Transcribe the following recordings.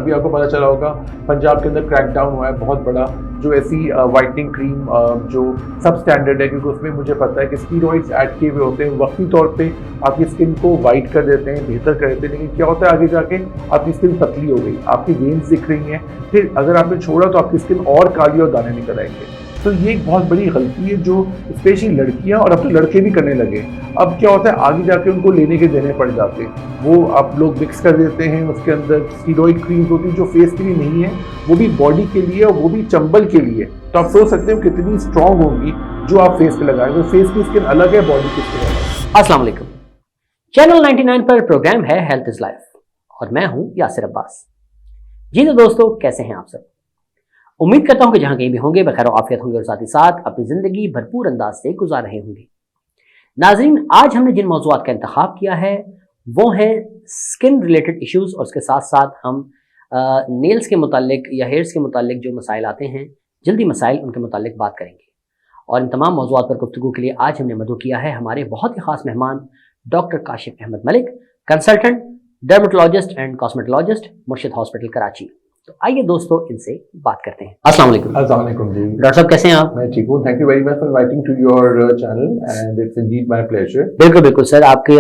अभी आपको पता चला होगा पंजाब के अंदर क्रैकडाउन हुआ है बहुत बड़ा, जो ऐसी वाइटनिंग क्रीम जो सब स्टैंडर्ड है, क्योंकि उसमें मुझे पता है कि स्टीरॉइड्स ऐड किए हुए होते हैं, वक्ती तौर पे आपकी स्किन को वाइट कर देते हैं, बेहतर कर देते हैं, लेकिन क्या होता है आगे जाके आपकी स्किन पतली हो गई, आपकी वेन्स दिख रही हैं, फिर अगर आपने छोड़ा तो आपकी स्किन और काली और दाने निकल आएंगे। तो ये एक बहुत बड़ी गलती है जो स्पेशली लड़कियां और अब तो लड़के भी करने लगे। अब क्या होता है आगे जाके उनको लेने के देने पड़ जाते हैं, वो आप लोग मिक्स कर देते हैं, उसके अंदर स्टीरॉइड क्रीम्स होती है जो फेस के लिए नहीं है, वो भी बॉडी के लिए और वो भी चंबल के लिए। तो आप सोच सकते हो कितनी स्ट्रांग होंगी जो आप फेस पे लगाएंगे। तो फेस की स्किन अलग है, बॉडी की स्किन अलग है। अस्सलाम वालेकुम। चैनल 99 पर प्रोग्राम है हेल्थ इज लाइफ और मैं हूं यासिर अब्बास। जी तो दोस्तों, कैसे हैं आप सब? उम्मीद करता हूं कि जहां कहीं भी होंगे बखैर आफियत होंगे और साथ ही साथ अपनी जिंदगी भरपूर अंदाज से गुजार रहे होंगे। नाजरीन, आज हमने जिन मौज़ूआत का इंतखाब किया है वो है स्किन रिलेटेड इश्यूज और उसके साथ साथ हम नेल्स के मुतालिक या हेयर्स के मुतालिक जो मसाइल आते हैं, जल्दी मसाइल, उनके मुतालिक बात करेंगे। और इन तमाम मौज़ूआत पर गुफ्तगू के लिए आज हमने मदऊ किया है हमारे बहुत ही खास मेहमान doctor Kashif Ahmed Malik, consultant dermatologist and cosmetologist, Murshid hospital Karachi. तो आइए दोस्तों इनसे बात करते हैं। अस्सलाम वालेकुम। अस्सलाम वालेकुम जी। डॉक्टर साहब कैसे हैं आप? मैं ठीक हूँ, thank you very much for inviting to your channel and it's indeed my pleasure. बिल्कुल बिल्कुल सर, आपके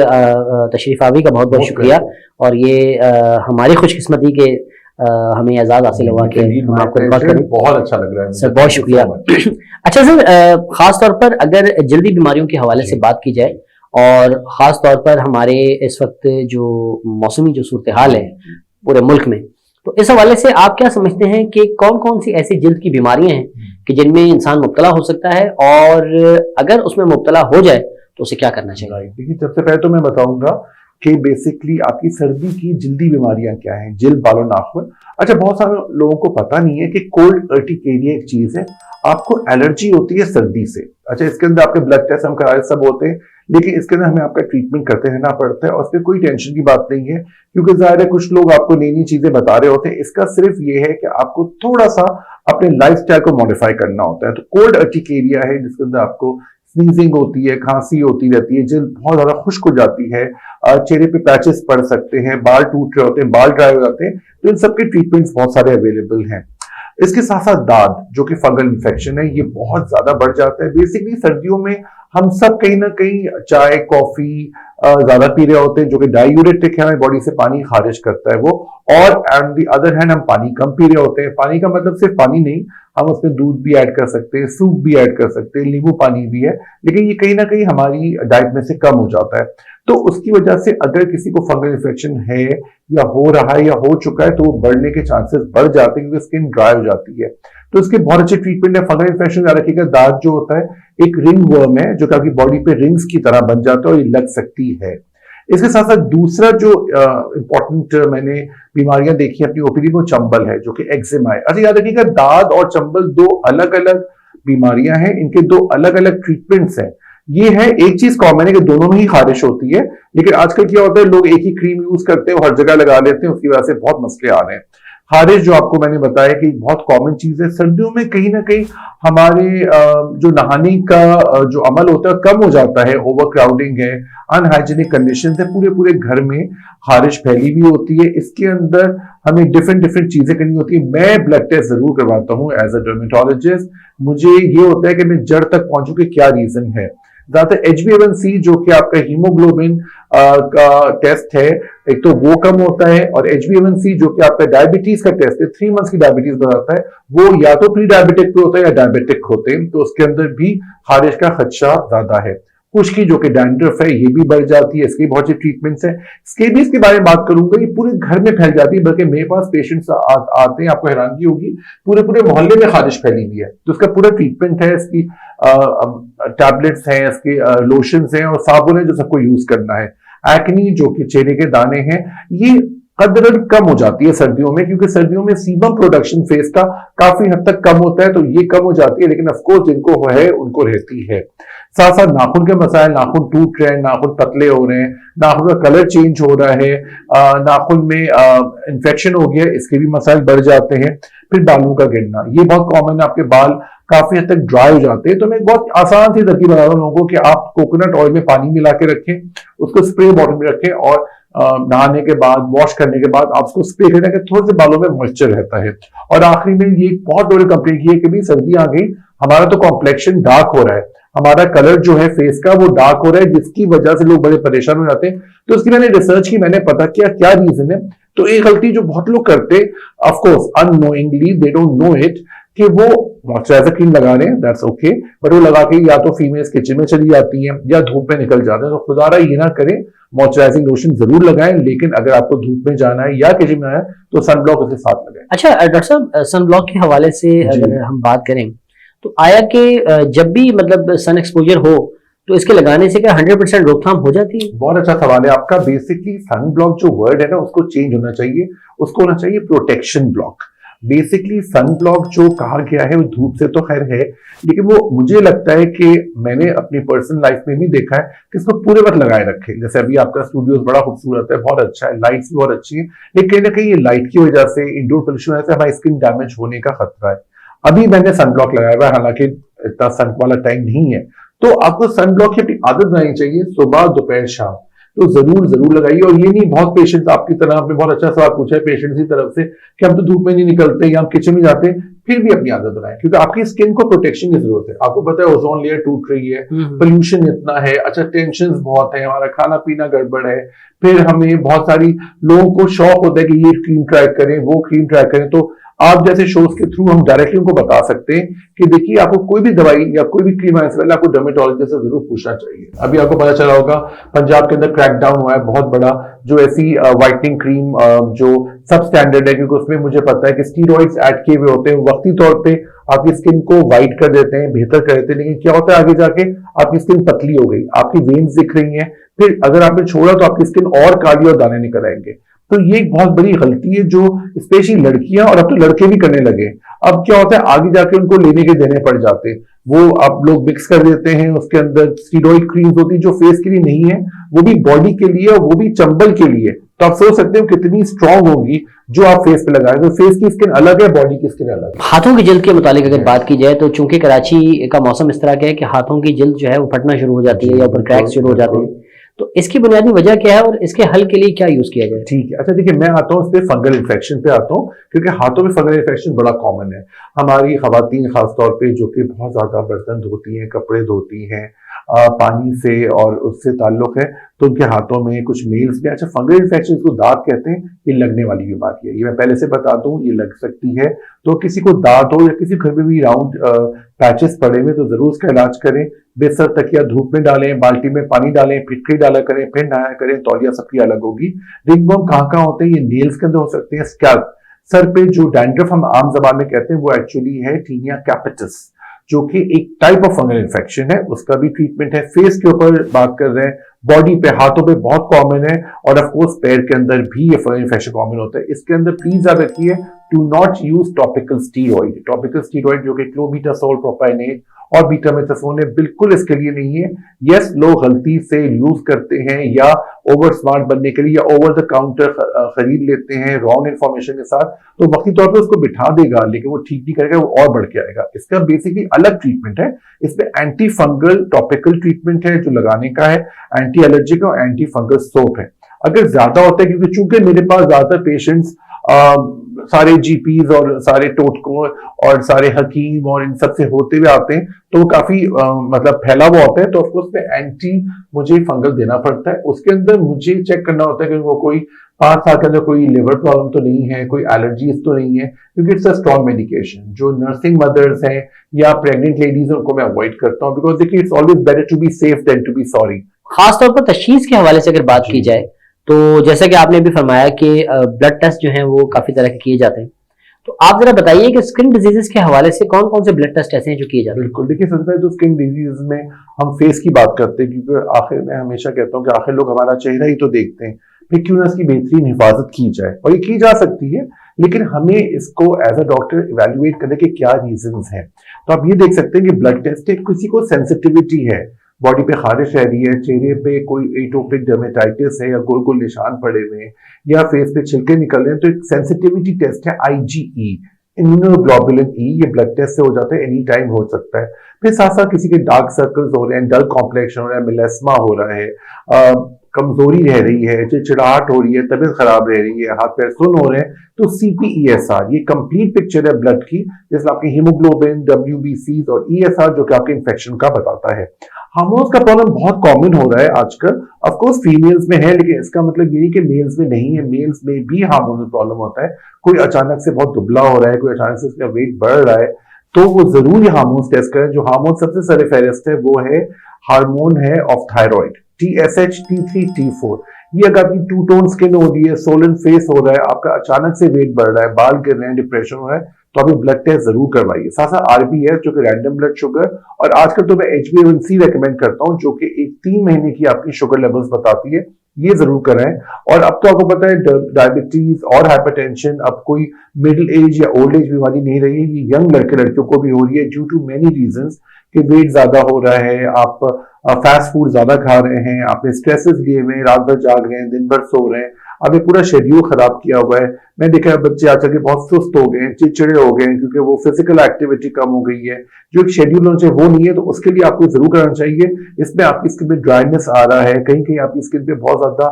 तशरीफ आवी का बहुत बहुत शुक्रिया और ये हमारी खुशकिस्मती के हमें एजाज हासिल हुआ कि हम आपको बात करें। बहुत अच्छा लग रहा है सर, बहुत शुक्रिया। अच्छा सर, खास तौर पर अगर जल्दी बीमारियों के हवाले से बात की जाए और ख़ास तौर पर हमारे इस वक्त जो मौसमी जो सूरत हाल है पूरे मुल्क में, तो इस हवाले से आप क्या समझते हैं कि कौन कौन सी ऐसी जल्द की बीमारियां हैं कि जिनमें इंसान मुब्तला हो सकता है और अगर उसमें मुब्तला हो जाए तो उसे क्या करना चाहिए? देखिए, सबसे पहले तो मैं बताऊंगा कि बेसिकली आपकी सर्दी की जल्दी बीमारियां क्या हैं। जिल्द, बालों, नाखून। अच्छा, बहुत सारे लोगों को पता नहीं है कि कोल्ड अर्टिकेरिया एक चीज है, आपको एलर्जी होती है सर्दी से। अच्छा, इसके अंदर आपके ब्लड टेस्ट हम कराए सब होते हैं, लेकिन इसके अंदर हमें आपका ट्रीटमेंट करते रहना पड़ता है और उसमें कोई टेंशन की बात नहीं है, क्योंकि जाहिर है कुछ लोग आपको नई नई चीजें बता रहे होते हैं। इसका सिर्फ ये है कि आपको थोड़ा सा अपने लाइफस्टाइल को मॉडिफाई करना होता है। तो कोल्ड अर्टिकेरिया है जिसके अंदर आपको स्नीजिंग होती है, खांसी होती रहती है, जल्द बहुत ज्यादा खुश्क हो जाती है, चेहरे पे पैचेस पड़ सकते हैं, बाल टूट रहे होते हैं, बाल ड्राई हो जाते हैं। तो इन सबके ट्रीटमेंट्स बहुत सारे अवेलेबल हैं। इसके साथ साथ दाद जो कि फंगल इन्फेक्शन है, ये बहुत ज्यादा बढ़ जाता है। बेसिकली सर्दियों में हम सब कहीं ना कहीं चाय, कॉफी ज्यादा पी रहे होते हैं, जो कि डायूरेटिक है, हमारी बॉडी से पानी खारिज करता है वो। और ऑन द अदर हैंड हम पानी कम पी रहे होते हैं। पानी का मतलब सिर्फ पानी नहीं, हम उसमें दूध भी ऐड कर सकते हैं, सूप भी ऐड कर सकते हैं, नींबू पानी भी है, लेकिन ये कहीं ना कहीं हमारी डाइट में से कम हो जाता है। तो उसकी वजह से अगर किसी को फंगल इन्फेक्शन है या हो रहा है या हो चुका है तो वो बढ़ने के चांसेस बढ़ जाते हैं, क्योंकि स्किन ड्राई हो जाती है। तो इसके बहुत अच्छे ट्रीटमेंट है। फंगल इन्फेक्शन याद रखिएगा, दाद जो होता है एक रिंग वर्म है जो कि आपकी बॉडी पे रिंग्स की तरह बन जाता है और ये लग सकती है। इसके साथ साथ दूसरा जो इंपॉर्टेंट मैंने बीमारियां देखी अपनी ओपीडी में, चंबल है जो कि एक्जिमा है। अच्छा, याद रखिएगा दाद और चंबल दो अलग अलग बीमारियां हैं, इनके दो अलग अलग ट्रीटमेंट्स हैं। ये है, एक चीज कॉमन है कि दोनों में ही खारिश होती है, लेकिन आजकल क्या होता है लोग एक ही क्रीम यूज करते हैं, हर जगह लगा लेते हैं, उसकी वजह से बहुत मसले आ रहे हैं। खारिश जो आपको मैंने बताया कि बहुत कॉमन चीज है। सर्दियों में कहीं ना कहीं हमारे जो नहाने का जो अमल होता है कम हो जाता है, ओवर क्राउडिंग है, अनहाइजीनिक कंडीशन है, पूरे पूरे घर में खारिश फैली हुई होती है। इसके अंदर हमें डिफरेंट चीजें करनी होती है। मैं ब्लड टेस्ट जरूर करवाता हूँ एज अ डर्मेटोलॉजिस्ट। मुझे ये होता है कि मैं जड़ तक पहुंचूं कि क्या रीजन है। ज्यादातर HbA1c जो कि आपका हीमोग्लोबिन का टेस्ट है, एक तो वो कम होता है, और HbA1c जो कि आपका डायबिटीज का टेस्ट है, 3 मंथ्स की डायबिटीज बताता है, वो या तो प्री डायबिटिक पे होता है या डायबिटिक होते हैं, तो उसके अंदर भी खारिश का खदशा ज्यादा है। खुश्की जो कि डैंड्रफ है ये भी बढ़ जाती है, इसके बहुत से ट्रीटमेंट्स हैं। स्केबीज के बारे में बात करूंगा, ये पूरे घर में फैल जाती है, बल्कि मेरे पास पेशेंट्स आते हैं, आपको हैरानगी होगी, पूरे पूरे मोहल्ले में खारिश फैली हुई है। तो इसका पूरा ट्रीटमेंट है, इसकी टैबलेट्स हैं, इसके लोशंस हैं और साबुन है जो सबको यूज करना है। एक्नी जो कि चेहरे के दाने हैं, ये कदर कम हो जाती है सर्दियों में, क्योंकि सर्दियों में सीबम प्रोडक्शन फेस का काफी हद तक कम होता है, तो ये कम हो जाती है, लेकिन ऑफकोर्स जिनको है उनको रहती है। साथ साथ नाखून के मसाइल, नाखून टूट रहे हैं, नाखून पतले हो रहे हैं, नाखून का कलर चेंज हो रहा है, नाखून में इंफेक्शन हो गया, इसके भी मसाइल बढ़ जाते हैं। फिर बालों का गिरना, ये बहुत कॉमन है, आपके बाल काफी हद तक ड्राई हो जाते हैं। तो मैं एक बहुत आसान सी तरकीब बता रहा हूँ लोगों को कि आप कोकोनट ऑयल में पानी मिला के रखें, उसको स्प्रे बॉटल में रखें और नहाने के बाद, वॉश करने के बाद आप उसको स्प्रे करने के थोड़े से बालों में मॉइस्चर रहता है। और आखिरी में ये बहुत बड़ी कंप्लेंट की है कि भाई सर्दी आ गई, हमारा तो कॉम्प्लेक्शन डार्क हो रहा है, हमारा कलर जो है फेस का वो डार्क हो रहा है, जिसकी वजह से लोग बड़े परेशान हो जाते हैं। तो उसकी मैंने रिसर्च की, मैंने पता किया क्या रीजन है। तो एक गलती जो बहुत लोग करते, of course unknowingly, they don't know it, कि वो मॉइस्चराइजर क्रीम लगा रहे हैं, दैट्स ओके, बट वो लगा के या तो फीमेल्स किचन में चली जाती हैं या धूप में निकल जाते हैं। तो खुदारा ये ना करें, मॉइस्चराइजिंग लोशन जरूर लगाएं, लेकिन अगर आपको धूप में जाना है या किचन में आना है तो सनब्लॉक उसके साथ लगाएं। अच्छा डॉक्टर साहब, सनब्लॉक के हवाले से अगर हम बात करें तो आया कि जब भी मतलब सन एक्सपोजर हो तो इसके लगाने से क्या 100% रोकथाम हो जाती है? बहुत अच्छा सवाल है आपका। बेसिकली सनब्लॉक जो वर्ड है ना, उसको चेंज होना चाहिए, उसको होना चाहिए प्रोटेक्शन ब्लॉक। बेसिकली सनब्लॉक जो कहा गया है वो धूप से तो खैर है, लेकिन वो मुझे लगता है कि मैंने अपनी पर्सनल लाइफ में भी देखा है कि इसको पूरे वक्त लगाए रखे। जैसे अभी आपका स्टूडियो बड़ा खूबसूरत है, बहुत अच्छा है, लाइट्स भी बहुत अच्छी है, लेकिन कहीं ना कहीं ये लाइट की वजह से, इंडोर पोल्यूशन से हमारी स्किन डैमेज होने का खतरा है। अभी मैंने सनब्लॉक लगाया हुआ है, हालांकि इतना सन वाला टाइम नहीं है। तो आपको सनब्लॉक की अपनी आदत बनानी चाहिए, सुबह दोपहर शाम तो जरूर जरूर लगाइए। और ये नहीं, बहुत पेशेंट्स आपकी तरह, आपने बहुत अच्छा सवाल पूछा है पेशेंट्स की तरफ से कि हम तो धूप में नहीं निकलते या हम किचन में जाते हैं, फिर भी अपनी आदत बनाएं, क्योंकि आपकी स्किन को प्रोटेक्शन की जरूरत है। आपको पता है ओजोन लेयर टूट रही है, पोल्यूशन इतना है, अच्छा टेंशन बहुत है, हमारा खाना पीना गड़बड़ है, फिर हमें बहुत सारी लोगों को शौक होता है कि ये क्रीम ट्राई करें, वो क्रीम ट्राई करें। तो आप जैसे शोज के थ्रू हम डायरेक्टली उनको बता सकते हैं कि देखिए आपको कोई भी दवाई या कोई भी क्रीम आने से पहले आपको डर्मेटोलॉजिस्ट से जरूर पूछना चाहिए। अभी आपको पता चला होगा पंजाब के अंदर क्रैकडाउन हुआ है बहुत बड़ा, जो ऐसी व्हाइटनिंग क्रीम जो सब स्टैंडर्ड है, क्योंकि उसमें मुझे पता है कि स्टीरॉइड्स ऐड किए हुए होते हैं, वक्ती तौर पे आपकी स्किन को व्हाइट कर देते हैं, बेहतर कर देते हैं, लेकिन क्या होता है आगे जाके आपकी स्किन पतली हो गई, आपकी वेन्स दिख रही हैं, फिर अगर आपने छोड़ा तो आपकी स्किन और काली और दाने निकल आएंगे। तो ये एक बहुत बड़ी गलती है जो स्पेशली लड़कियां और अब तो लड़के भी करने लगे। अब क्या होता है आगे जाके उनको लेने के देने पड़ जाते, वो आप लोग मिक्स कर देते हैं, उसके अंदर स्टीरॉइड क्रीम्स होती है जो फेस के लिए नहीं है, वो भी बॉडी के लिए और वो भी चंबल के लिए। तो आप सोच सकते हो कितनी स्ट्रांग होगी जो आप फेस पे लगाए। तो फेस की स्किन अलग है, बॉडी की स्किन अलग है। हाथों की जल्द के मुतालिक अगर बात की जाए तो चूंकि कराची का मौसम इस तरह का है कि हाथों की जल्द जो है वो फटना शुरू हो जाती है या ऊपर क्रैक्स शुरू हो जाते हैं, तो इसकी बुनियादी वजह क्या है और इसके हल के लिए क्या यूज किया जाए? ठीक है, अच्छा देखिए मैं आता हूँ इस पे फंगल इन्फेक्शन पे आता हूँ, क्योंकि हाथों में फंगल इन्फेक्शन बड़ा कॉमन है। हमारी खवातीन खासतौर पे जो कि बहुत ज्यादा बर्तन धोती हैं, कपड़े धोती हैं पानी से और उससे ताल्लुक है, तो उनके हाथों में कुछ मेल्स में, अच्छा फंगल इन्फेक्शन को दांत कहते हैं, ये लगने वाली बीमारी है, ये मैं पहले से बता दूं, ये लग सकती है। तो किसी को दांत हो या किसी घर में भी राउंड पैचेस पड़े हुए तो जरूर उसका इलाज करें। बिस्तर तकिया धूप में डालें, बाल्टी में पानी डालें, फिटकरी डाला करें, फिर नहाया करें, तौलिया सबकी अलग होगी। रिंगवर्म कहाँ होते हैं, ये नेल्स के अंदर हो सकते हैं, स्कैल्प, सर पे जो डैंड्रफ हम आम जबान में कहते हैं वो एक्चुअली है टीनिया कैपिटस, जो कि एक टाइप ऑफ फंगल इन्फेक्शन है, उसका भी ट्रीटमेंट है। फेस के ऊपर बात कर रहे हैं, बॉडी पे, हाथों पे बहुत कॉमन है, और ऑफ कोर्स पैर के अंदर भी ये फंगल इन्फेक्शन कॉमन होता है। इसके अंदर प्लीज याद रखिए, do not use topical steroid. Topical steroid जो कि क्लोबेटासोल, प्रोपाइनेट और बीटामेथासोन है, बिल्कुल इसके लिए नहीं है। यस, लोग गलती से यूज करते हैं या ओवर स्मार्ट बनने के लिए या ओवर द काउंटर खरीद लेते हैं रॉन्ग इन्फॉर्मेशन के साथ, तो वक्ती तौर पे उसको बिठा देगा लेकिन वो ठीक नहीं करेगा, वो और बढ़ के आएगा। इसका बेसिकली अलग ट्रीटमेंट है, इसमें एंटी फंगल टॉपिकल ट्रीटमेंट है जो लगाने का है, एंटी एलर्जिक और एंटी फंगल सोप है। अगर ज्यादा होता है, क्योंकि चूंकि मेरे पास ज्यादातर पेशेंट्स सारे जीपीज और सारे टोटकों और सारे हकीम और इन सब से होते हुए आते हैं, तो वो काफी मतलब फैला हुआ होता है, तो ऑफकोर्स में एंटी मुझे फंगल देना पड़ता है। उसके अंदर मुझे चेक करना होता है कि उनको कोई 5 साल के अंदर कोई लिवर प्रॉब्लम तो नहीं है, कोई एलर्जीज तो नहीं है, क्योंकि इट्स अ स्ट्रॉन्ग मेडिकेशन। जो नर्सिंग मदर्स हैं या प्रेग्नेंट लेडीज हैं उनको मैं अवॉइड करता हूँ, बिकॉज देखिए it's always better to be safe than to be sorry. खासतौर पर तशखीस के हवाले से अगर बात की जाए तो जैसा कि आपने भी फरमाया कि ब्लड टेस्ट जो हैं वो काफी तरह के किए जाते हैं, तो आप जरा बताइए कि स्किन डिजीजेस के हवाले से कौन कौन से ब्लड टेस्ट ऐसे हैं जो किए जाते हैं? बिल्कुल, देखिए सबसे पहले तो स्किन डिजीज में हम फेस की बात करते हैं, क्योंकि आखिर में हमेशा कहता हूँ कि आखिर लोग हमारा चेहरा ही तो देखते हैं, फिर क्यों ना इसकी बेहतरीन हिफाजत की जाए, और ये की जा सकती है, लेकिन हमें इसको एज अ डॉक्टर इवेल्युएट करने के क्या रीजंस हैं। तो आप ये देख सकते हैं कि ब्लड टेस्ट है, किसी को सेंसिटिविटी है, बॉडी पे खारिश रह रही है, चेहरे पे कोई एटोपिक डर्मेटाइटिस है या गोल गोल निशान पड़े हुए हैं या फेस पे छिलके निकल रहे हैं, तो एक सेंसिटिविटी टेस्ट है IgE, इम्यूनोग्लोबुलिन ई, ये ब्लड टेस्ट से हो जाता है, एनी टाइम हो सकता है। फिर साथ साथ किसी के डार्क सर्कल्स हो रहे हैं, डल कॉम्प्लेक्शन हो रहा है, मिलेस्मा हो रहा है, कमजोरी रह रही है, चिड़चिड़ाहट हो रही है, तबीयत खराब रह रही है, हाथ पैर सुन्न हो रहे हैं, तो CPESR ये कंप्लीट पिक्चर है ब्लड की, जिसमें आपके हीमोग्लोबिन, WBCs और ESR जो कि आपके इन्फेक्शन का बताता है। हार्मोन्स का प्रॉब्लम बहुत कॉमन हो रहा है आजकल, ऑफ कोर्स फीमेल्स में है, लेकिन इसका मतलब ये नहीं कि मेल्स में नहीं है, मेल्स में भी हार्मोनल प्रॉब्लम होता है। कोई अचानक से बहुत दुबला हो रहा है, कोई अचानक से उसका वेट बढ़ रहा है, तो वो जरूर ये हार्मोन्स टेस्ट करें। जो हार्मोन सबसे सरफेरेस्ट है वो है हार्मोन है of thyroid, TSH, T3, T4। ये अगर आपकी टू टोन स्किन हो रही है, सोलन फेस हो रहा है, आपका अचानक से वेट बढ़ रहा है, बाल गिर रहे हैं, डिप्रेशन हो रहा है, तो आप ब्लड टेस्ट जरूर करवाइए। साथ साथ RBS जो कि रैंडम ब्लड शुगर, और आजकल तो मैं HbA1c रेकमेंड करता हूं जो कि एक 3 महीने की आपकी शुगर लेवल्स बताती है, ये जरूर कराएं। और अब तो आपको पता है डायबिटीज और हाइपरटेंशन अब कोई मिडिल एज या ओल्ड एज बीमारी नहीं रही है, ये यंग लड़के लड़कियों को भी हो रही है ड्यू टू मेनी रीजंस, कि वेट ज्यादा हो रहा है, आप फास्ट फूड ज्यादा खा रहे हैं, आपने स्ट्रेसेस लिए हुए हैं, रात भर जाग रहे हैं, दिन भर सो रहे हैं, आपने पूरा शेड्यूल खराब किया हुआ है। मैं देखा है बच्चे आजकल के बहुत सुस्त हो गए हैं, चिड़चिड़े हो गए हैं, क्योंकि वो फिजिकल एक्टिविटी कम हो गई है, जो एक शेड्यूल होना चाहिए वो नहीं है। तो उसके लिए आपको जरूर करना चाहिए। इसमें आपकी स्किन में ड्राइनेस आ रहा है, कहीं कहीं आपकी स्किन पे बहुत ज्यादा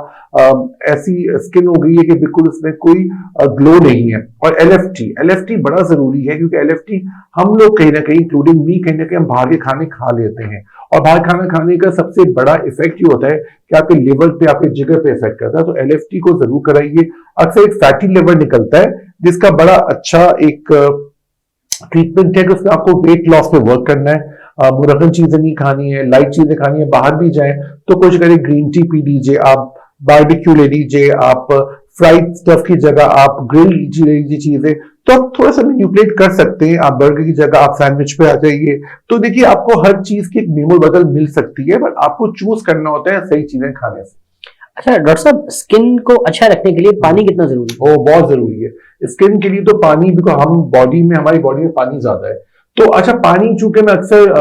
ऐसी स्किन हो गई है कि बिल्कुल उसमें कोई ग्लो नहीं है। और LFT बड़ा जरूरी है, क्योंकि LFT हम लोग कहीं ना कहीं, इंक्लूडिंग मी, कहीं ना कहीं हम बाहर के खाने खा लेते हैं, और बाहर खाना खाने का सबसे बड़ा इफेक्ट ये होता है कि आपके लिवर पे, आपके जिगर पे इफेक्ट करता है। तो LFT को जरूर कराइए। अक्सर एक फैटी लिवर निकलता है, जिसका बड़ा अच्छा एक ट्रीटमेंट है कि उसमें आपको वेट लॉस पे वर्क करना है। मुरगन चीजें नहीं खानी है, लाइट चीजें खानी है। बाहर भी जाए तो कुछ करें, ग्रीन टी पी लीजिए, आप बारबेक्यू ले लीजिए, आप फ्राइड स्टफ की जगह आप ग्रिल ले लीजिए चीजें, तो आप थोड़ा सा मैनिपुलेट कर सकते हैं। आप बर्गर की जगह आप सैंडविच पे आ जाइए। तो देखिए, आपको हर चीज की एक निमोल बदल मिल सकती है, बट आपको चूज करना होता है सही चीजें खाने से। अच्छा डॉक्टर साहब, स्किन को अच्छा रखने के लिए पानी कितना जरूरी है? वो बहुत जरूरी है स्किन के लिए। तो पानी, बिकॉज हम हमारी बॉडी में पानी ज्यादा है, तो अच्छा पानी, चूंकि मैं अक्सर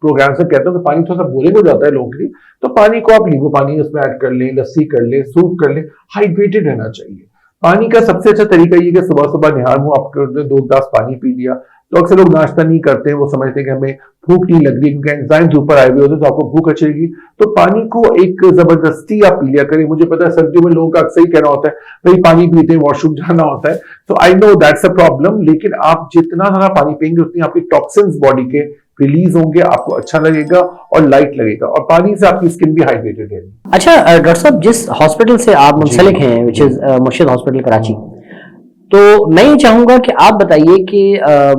प्रोग्राम से कहता हूँ कि पानी थोड़ा सा बोरिंग हो जाता है लोगों के लिए, तो पानी को आप नींबू पानी उसमें ऐड कर लें, लस्सी कर लें, सूप कर लें, हाइड्रेटेड रहना चाहिए। पानी का सबसे अच्छा तरीका ये कि सुबह सुबह निहार मुंह आपके 2 गिलास पानी पी लिया। तो अक्सर लोग नाश्ता नहीं करते हैं, वो समझते हैं कि हमें भूख नहीं लग रही, क्योंकि एंजाइम्स ऊपर आए हुए होते हैं, तो आपको भूख अच्छेगी। तो पानी को एक जबरदस्ती आप पी लिया करें। मुझे पता है सर्दियों में लोगों का अक्सर ही कहना होता है भाई पानी पीते हैं, वॉशरूम जाना होता है, तो I know that's a problem. लेकिन आप जितना ज्यादा पानी पिएंगे उतनी आपकी टॉक्सिन्स बॉडी के रिलीज होंगे, आपको अच्छा लगेगा और लाइट लगेगा, और पानी से आपकी स्किन भी हाइड्रेटेड है। अच्छा डॉक्टर साहब, जिस हॉस्पिटल से आप मुंसलिक हैं, विच इज मुर्शिद हॉस्पिटल कराची, तो मैं ये चाहूंगा कि आप बताइए कि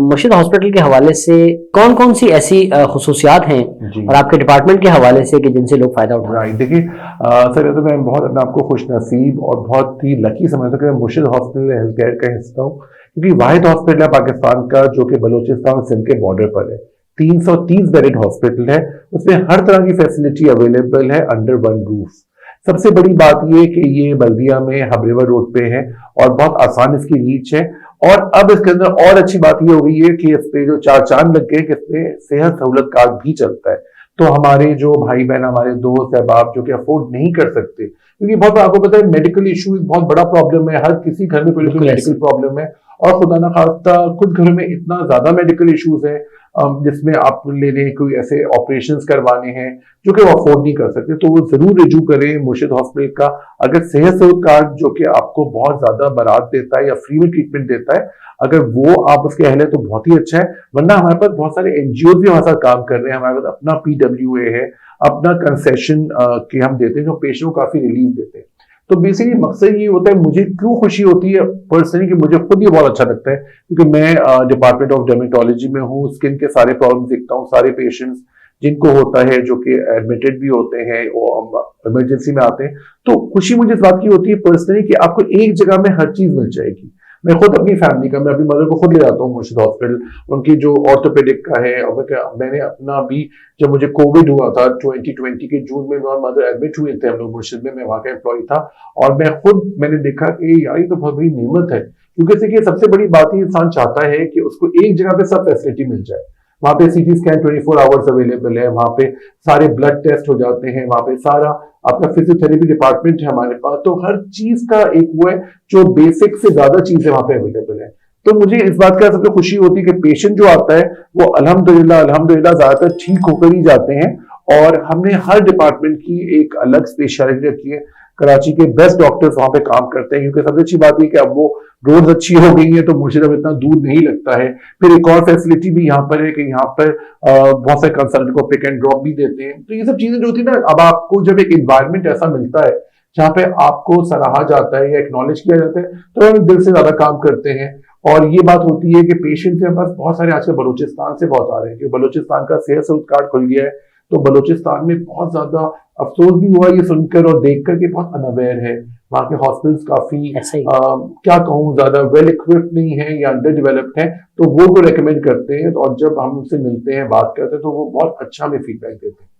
मुर्शिद हॉस्पिटल के हवाले से कौन कौन सी ऐसी खुसूसियात हैं और आपके डिपार्टमेंट के हवाले से कि जिनसे लोग फायदा उठा रहे हैं। देखिए सर, तो मैं बहुत अपने आपको खुश नसीब और बहुत ही लकी समझता हूँ कि मैं मुर्शिद हॉस्पिटल हेल्थ केयर का हिस्सा हूँ, क्योंकि वाहिद हॉस्पिटल है पाकिस्तान का जो कि बलूचिस्तान और सिंध के बॉर्डर पर है। 330 बेडेड हॉस्पिटल है, उसमें हर तरह की फैसिलिटी अवेलेबल है अंडर वन रूफ। सबसे बड़ी बात यह कि ये बल्दिया में हब रिवर रोड पे है और बहुत आसान इसकी रीच है। और अब इसके अंदर और अच्छी बात ये हो गई है कि इस पे जो 4 चांद लग गए कि इस पे सेहत सहूलत कार्ड भी चलता है। तो हमारे जो भाई बहन, हमारे दोस्त अहबाब जो कि अफोर्ड नहीं कर सकते, क्योंकि बहुत आपको पता है मेडिकल इशू एक बहुत बड़ा प्रॉब्लम है, हर किसी घर में कोई मेडिकल प्रॉब्लम है, और खुदा ना खास्ता कुछ घरों में इतना ज्यादा मेडिकल इश्यूज है जिसमें आप लेने कोई ऐसे ऑपरेशंस करवाने हैं जो कि वो अफोर्ड नहीं कर सकते, तो वो जरूर रिजू करें मुर्शिद हॉस्पिटल का। अगर सेहत सहूलत कार्ड जो कि आपको बहुत ज्यादा बरात देता है या फ्री में ट्रीटमेंट देता है, अगर वो आप उसके अहल है तो बहुत ही अच्छा है। वरना हमारे पास बहुत सारे NGOs भी हमारे साथ काम कर रहे हैं, हमारे पास अपना PWA है, अपना कंसेशन के हम देते हैं जो पेशेंट को काफी रिलीफ देते हैं। तो बेसिकली मकसद ये होता है, मुझे क्यों खुशी होती है पर्सनली कि मुझे खुद ये बहुत अच्छा लगता है, क्योंकि मैं डिपार्टमेंट ऑफ डर्मेटोलॉजी में हूँ, स्किन के सारे प्रॉब्लम देखता हूँ, सारे पेशेंट्स जिनको होता है जो कि एडमिटेड भी होते हैं, वो इमरजेंसी में आते हैं। तो खुशी मुझे इस बात की होती है पर्सनली कि आपको एक जगह में हर चीज मिल जाएगी। मैं खुद अपनी फैमिली का, मैं अपनी मदर को खुद ले जाता हूँ मुर्शिद हॉस्पिटल, उनकी जो ऑर्थोपेडिक का है। और मैंने अपना भी, जब मुझे कोविड हुआ था 2020 के जून में, और मदर एडमिट हुए थे हम लोग मुर्शिद में, मैं वहां का एम्प्लॉय था, और मैंने देखा कि यार ये तो बहुत बड़ी नेमत है, क्योंकि देखिए सबसे बड़ी बात ही इंसान चाहता है कि उसको एक जगह पे सब फैसिलिटी मिल जाए। वहां पे CT स्कैन 24 आवर्स अवेलेबल है, वहां पे सारे ब्लड टेस्ट हो जाते हैं, वहां पे सारा आपका फिजियोथेरेपी डिपार्टमेंट है हमारे पास। तो हर चीज का एक वो है जो बेसिक से ज्यादा चीजें वहां पे अवेलेबल है। तो मुझे इस बात का सबसे खुशी होती है कि पेशेंट जो आता है वो अल्हम्दुलिल्लाह ज्यादातर ठीक होकर ही जाते हैं, और हमने हर डिपार्टमेंट की एक अलग स्पेशलिटी रखी है। कराची के बेस्ट डॉक्टर्स वहां पे काम करते हैं, क्योंकि सबसे अच्छी बात है कि अब वो रोड्स अच्छी हो गई है तो मुर्शिदाबाद इतना दूर नहीं लगता है। फिर एक और फैसिलिटी भी यहाँ पर है कि यहाँ पर बहुत सारे कंसल्टेंट को पिक एंड ड्रॉप भी देते हैं। तो ये सब चीजें जो होती है ना, अब आपको जब एक एनवायरनमेंट ऐसा मिलता है जहाँ पे आपको सराहा जाता है या एक्नॉलेज किया जाता है, तो हम दिल से ज्यादा काम करते हैं। और ये बात होती है कि पेशेंट के पास बहुत सारे आजकल बलूचिस्तान से बहुत आ रहे हैं, क्योंकि बलूचिस्तान का सेहत सहूलत कार्ड खुल गया है। तो बलूचिस्तान में बहुत ज्यादा अफसोस भी हुआ ये सुनकर और देखकर कि बहुत अनअवेयर है। वहाँ के हॉस्पिटल्स काफी क्या कहूँ, ज्यादा वेल इक्विप्ड नहीं है या अंडर डेवलप्ड है। तो वो तो रेकमेंड करते हैं, और जब हम उनसे मिलते हैं, बात करते हैं, तो वो बहुत अच्छा हमें फीडबैक देते हैं।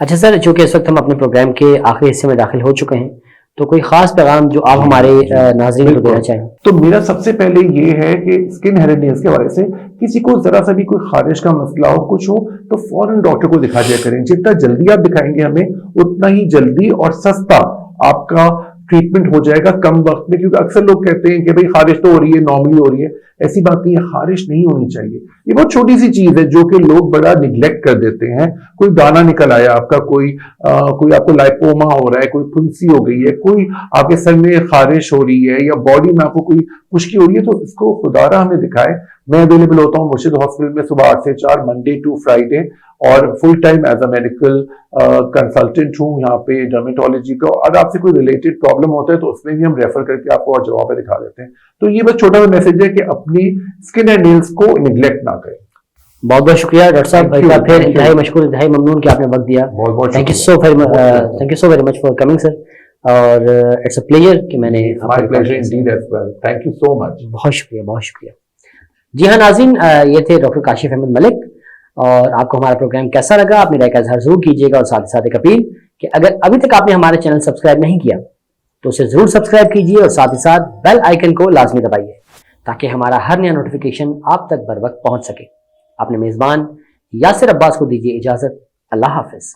अच्छा सर, चूंकि इस वक्त हम अपने प्रोग्राम के आखिरी हिस्से में दाखिल हो चुके हैं, तो कोई खास पैगाम जो आप हमारे नाज़रीन को देना चाहें? तो मेरा सबसे पहले ये है कि स्किन हेयर नेल्स के हवाले से किसी को जरा सा भी कोई खारिश का मसला हो, कुछ हो, तो फौरन डॉक्टर को दिखा दिया करें। जितना जल्दी आप दिखाएंगे हमें, उतना ही जल्दी और सस्ता आपका ट्रीटमेंट हो जाएगा कम वक्त में। क्योंकि अक्सर लोग कहते हैं कि भाई खारिश तो हो रही है, नॉर्मली हो रही है। ऐसी बात नहीं है, खारिश नहीं होनी चाहिए। ये बहुत छोटी सी चीज है जो कि लोग बड़ा निग्लेक्ट कर देते हैं। कोई दाना निकल आया आपका, कोई आपको लाइपोमा हो रहा है, कोई फुंसी हो गई है, कोई आपके सर में खारिश हो रही है, या बॉडी में आपको कोई खुश्की हो रही है, तो इसको खुदारा हमें दिखाए। मैं अवेलेबल होता हूँ मुर्शिद हॉस्पिटल में सुबह 8 से 4, मंडे टू फ्राइडे, और full time as a medical consultant हूँ यहाँ पे डर्मेटोलॉजी का। और आपसे कोई रिलेटेड प्रॉब्लम होता है तो उसमें भी हम रेफर करके आपको और जगह पे दिखा देते हैं। तो ये बस छोटा सा मैसेज है कि अपनी स्किन एंड नेल्स को निग्लेक्ट ना करें। बहुत बहुत शुक्रिया डॉक्टर साहब, एक बार फिर इंतहाई मशकूर, इंतहाई ममनून कि आपने वक्त दिया। बहुत बहुत thank you so very much for coming sir, और इट्स अ प्लेजर कि मैंने my pleasure indeed as well, thank you so much. बहुत शुक्रिया, बहुत शुक्रिया। जी हाँ नाज़रीन, ये थे डॉक्टर काशिफ अहमद मलिक, और आपको हमारा प्रोग्राम कैसा लगा अपनी राय का इज़हार जरूर कीजिएगा। और साथ ही साथ एक अपील कि अगर अभी तक आपने हमारा चैनल सब्सक्राइब नहीं किया तो उसे जरूर सब्सक्राइब कीजिए, और साथ ही साथ बेल आइकन को लाजमी दबाइए ताकि हमारा हर नया नोटिफिकेशन आप तक बर वक्त पहुंच सके। अपने मेजबान यासिर अब्बास को दीजिए इजाजत। अल्लाह हाफिज।